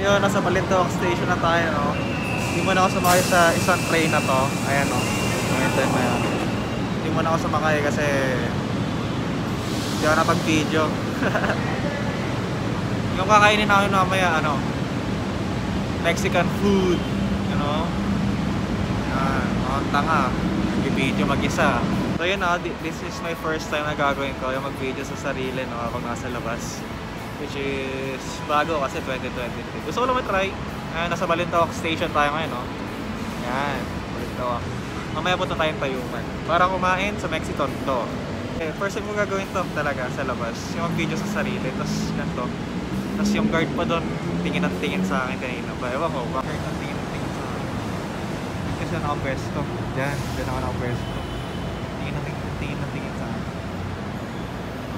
Yun, nasa Balintawak Station na tayo, no? Hindi mo na ako sumakay sa isang train na to. Ayan, no? Ayan na yan. Hindi mo na ako sumakay kasi hindi ako napag-video. Yung kakainin namin mamaya, ano? Mexican food. You know? Ayan, mga tanga. Mag-video mag-isa. So yun, no? This is my first time na gagawin ko. Yung mag-video sa sarili, no? Kapag nasa labas. Which is bago kasi 2023. Gusto ko lang matry. Nasa Balintawak Station tayo ngayon, no? Yan, Balintawak. Mamaya punta tayong Tayuman para kumain sa Mexican to. Okay, first time ko gagawin to talaga sa labas. Yung mag-video sa sarili. Tapos ganito. Tapos yung guard pa doon, tingin at tingin sa akin kanina. Ewan ko, guard ang tingin at tingin sa akin. Kasi nakapwesto. Diyan ako nakapwesto. Tingin at tingin sa akin.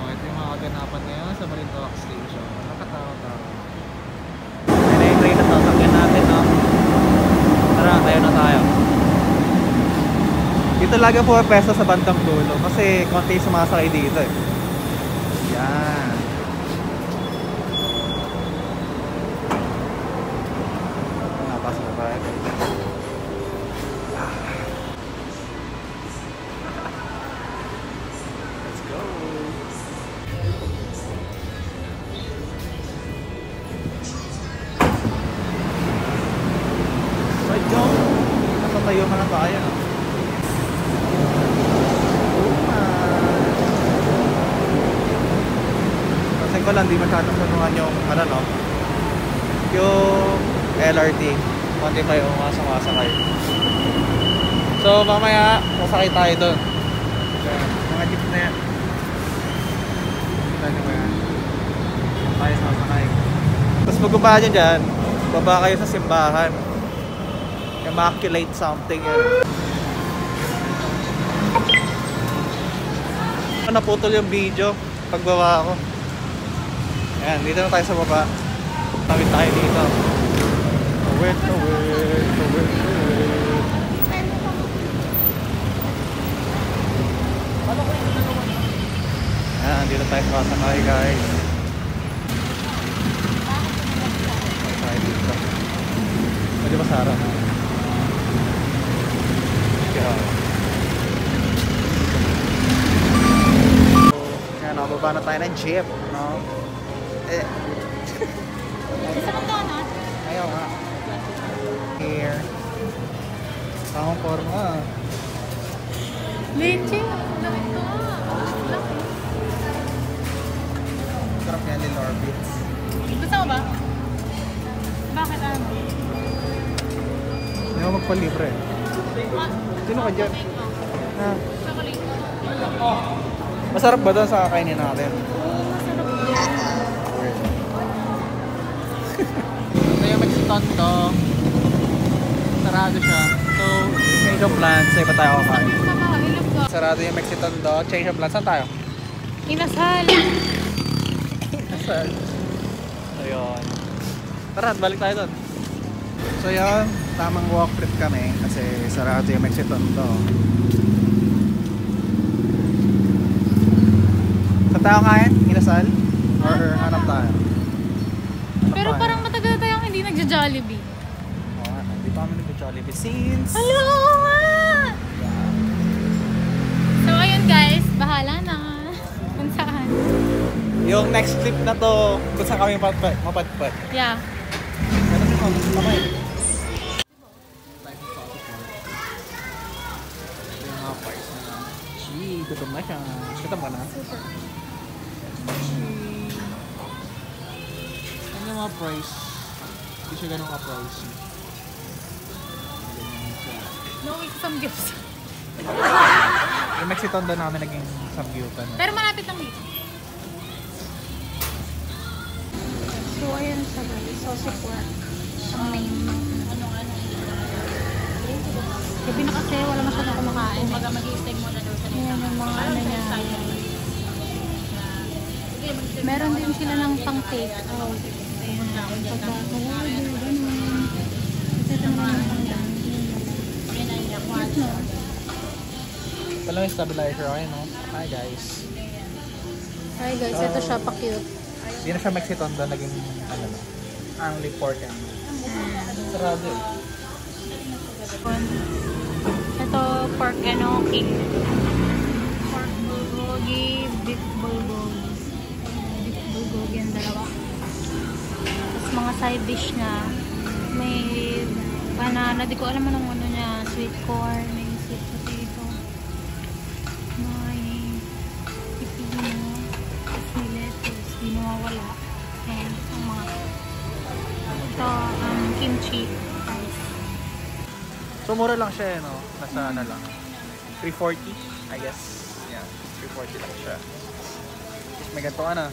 Ito yung mga kaganapan ngayon sa Balintawak Station. Nakatawa-tawa. Ayan na yung train na sasakyan natin, no? Tara, tayo na tayo. Dito lagi po pwesto sa bandang dulo kasi konti sumasakay dito eh. Yan. Napasok na tayo. Tayo ka na tayo, no? Kasi ko lang, di masyadong sunungan yung, ano, no? Yung LRT. Konti tayo umasang-asakay. So, mamaya, sasakay tayo doon. Mga jeep na yan. Kita nyo ba yan? Tayo sasakay. Tapos magbaba nyo dyan, baba kayo sa simbahan. Immaculate something yun. Naputol yung video pagbaba ako. Ayan, dito na tayo sa baba. Tawid tayo dito. Awit. Ayan, dito tayo sa kasakay, guys. Tayo dito. Pwede ba Sarah? Yan, nakababa na tayo ng jeep, no? Ayaw nga. Here. Tamang forma. Leche, damit ko nga. Sarap yan, Lil Orbits. Gusto mo ba? Bakit ano? Hindi mo magpalibre. Sino ka dyan? Ha? Masarap ba doon sa kakainin natin? Oo, masarap yan. Ito yung Mexican to. Sarado siya. So, change of plans. Sa iba tayo kakain. Sarado yung Mexican to. Change of plans. Saan tayo? Inasal. Inasal. Ayun. Tara, balik tayo doon. So yun, tamang walk trip kami kasi sarado yung Mexican to. Saan tayo kain? Inasal? Or hanap tayo? Pero parang matagal tayong hindi nagja-Jollibee. Oo nga, hindi pa kami nag-Jollibee since... Hello nga! So ayun guys, bahala na kung saan. Yung next trip na to, kung saan kami mapatpat. Yeah. Ganun yung kamay. Gutom na siya. Gutom ka na? Super. Ano yung mga price? Hindi siya ganun ka-price. No, it's some gifts. Yung Mexican doon namin naging samgyupan. Pero malapit lang dito. So, ayan siya guys. Saucy pork. Ang name ng gabi na kasi wala masyadong kumakain. Kumbaga mag-i-stay muna daw sa nito. Ayan yung mga ano niya. Meron din sila ng pang take out. Ayan. Pagkakawado, ganun. Kasi ito naman yung pang dance. Ito lang yung stabilizer. Okay, no? Hi guys. Hi guys, ito siya pa-cute. Hindi na siya Mexican doon. Naging ano no? Only pork and sarado eh. Ito, pork enoki. Pork bulgogi, beef bulgogi. Beef bulgogi ang dalawa. Tapos mga side dish na may banana, di ko alam anong ano niya, sweet corn, may sweet potato, may pipino, tapos may lettuce, di nawawala. And ang mga ito, kimchi rice. So mura lang siya eh, no? Nasa ano lang. 340, I guess. Yeah, 340 lang siya. Tapos may ganito ka na.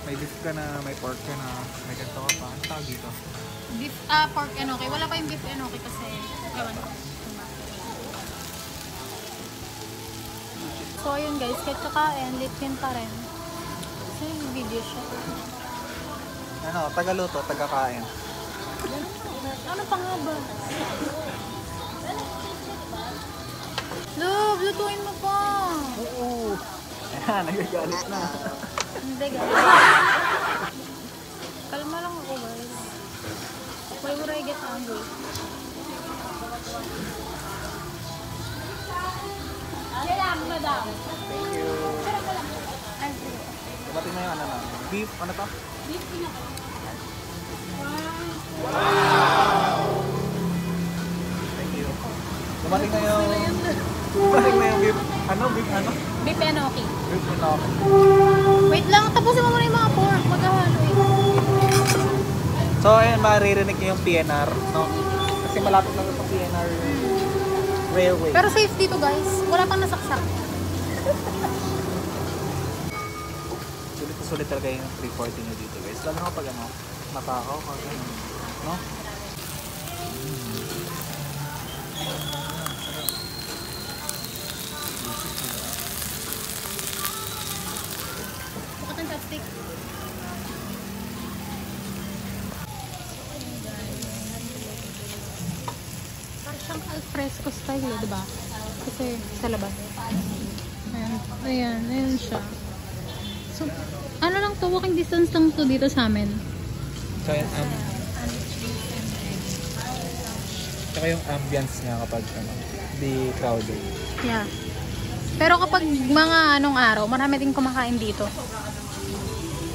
May beef ka na, may pork ka na, may ganito ka pa. Ano tawag dito? Beef, pork enoki. Wala pa yung beef enoki kasi ewan ko. So ayun guys, kahit kakain, litkin pa rin. So yung video siya. Ano, tagaluto, tagakain. Ano pa nga ba? Love, lutuin mo pa! Oo! Ayan, nagagalit na. Hindi guys. Kalma lang ako guys. Why would I get angry? Madam. Thank you. Dumating na yung ano na. Beef, ano to? Beef pinaka. Thank you. Dumating na yung... Dumating na yung beef... Ano? Beef ano? Beef enoki. Beef enough. Wait lang, tapusin mo muna yung mga pork. Maghahalo eh. So, ayun, maririnig niyo yung PNR, no? Kasi malapit lang sa PNR Railway. Pero safe dito guys. Wala pang nasaksak. Sulit na sulit talaga yung 340 nyo dito, guys. Lalo nga pag ano, matakaw, pag ano, no? Bukat ang chopstick. Parang siyang alfresco style eh, diba? Kasi sa labas. Ayan siya. So, ano lang to, walking distance lang to dito sa amin. So, yung tsaka yung ambience niya kapag ano, di crowded. Yeah. Pero kapag mga anong araw, marami din kumakain dito.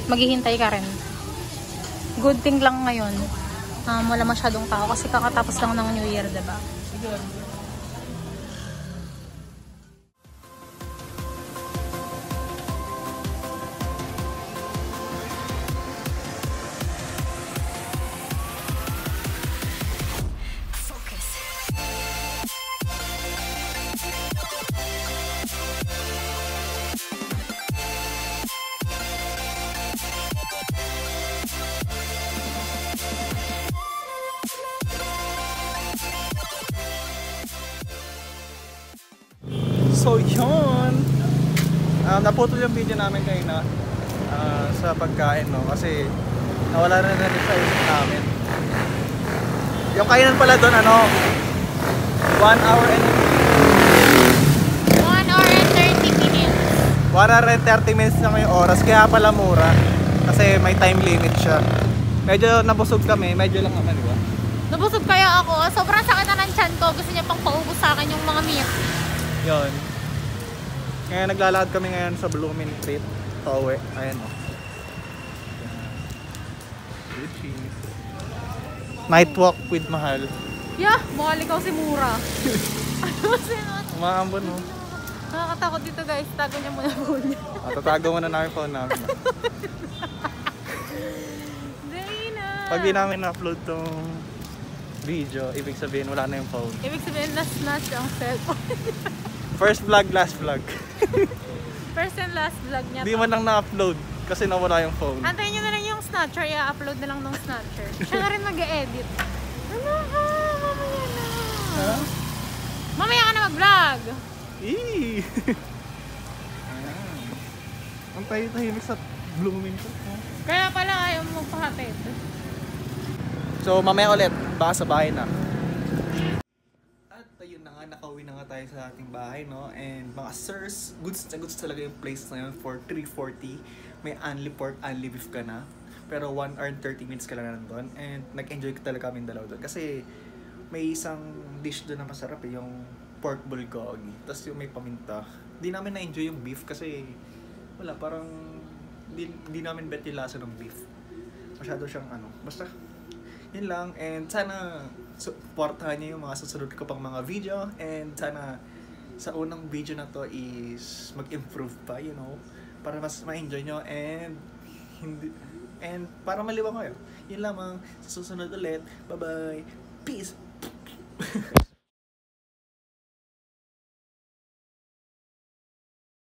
Maghihintay ka rin. Good thing lang ngayon. Wala masyadong tao kasi kakatapos lang ng New Year, diba? So yun, naputol yung video namin kayo na sa pagkain, no? Kasi nawala na rin sa isip namin. Yung kainan pala doon, ano, 1 hour and 1 hour and 30 minutes. 1 hour and 30 minutes na yung oras, kaya pala mura. Kasi may time limit siya. Medyo nabusog kami, medyo lang naman, di ba? Nabusog kaya ako. Sobrang sakit na ng tiyan ko. Gusto niya pang paubos sa akin yung mga meat. Yun. Ngayon naglalakad kami ngayon sa Blooming Street. Pauwi. Ayan o. Night walk with Mahal. Yeah, mukhang ikaw si Mura. Ano si Umaambon o. Nakakatakot dito guys. Tago niya muna phone niya. Tatago muna namin phone namin. Dali na. Pag di namin na-upload tong video, ibig sabihin wala na yung phone. Ibig sabihin na-snatch ang cellphone. First vlog, last vlog. First and last vlog niya. Hindi man lang na-upload kasi nawala yung phone. Antayin nyo na lang yung snatcher. I-upload na lang ng snatcher. Siya na rin mag-e-edit. Ano ka? Mamaya na. Huh? Mamaya ka na mag-vlog. Eee! Ayan. Ang tahimik sa Blooming Street. Huh? Kaya pala ayaw mo magpahatid. So mamaya ulit, baka sa bahay na. At ayun na nga, nakauwi na nga tayo sa ating bahay, no? And mga sirs, goods na goods talaga yung place na yun for 340. May only pork, only beef ka na. Pero 1 hour and 30 minutes ka lang nandun. And nag-enjoy ko talaga kami dalawa doon. Kasi may isang dish doon na masarap eh, yung pork bulgogi. Tapos yung may paminta. Di namin na-enjoy yung beef kasi wala, parang di namin bet yung lasa ng beef. Masyado siyang basta yun lang. And sana supportahan niyo yung mga susunod ko pang mga video. And sana sa unang video na to is mag-improve pa, you know, para mas ma-enjoy nyo and para maliwang kayo. Yun lamang, sa susunod ulit. Bye bye, peace.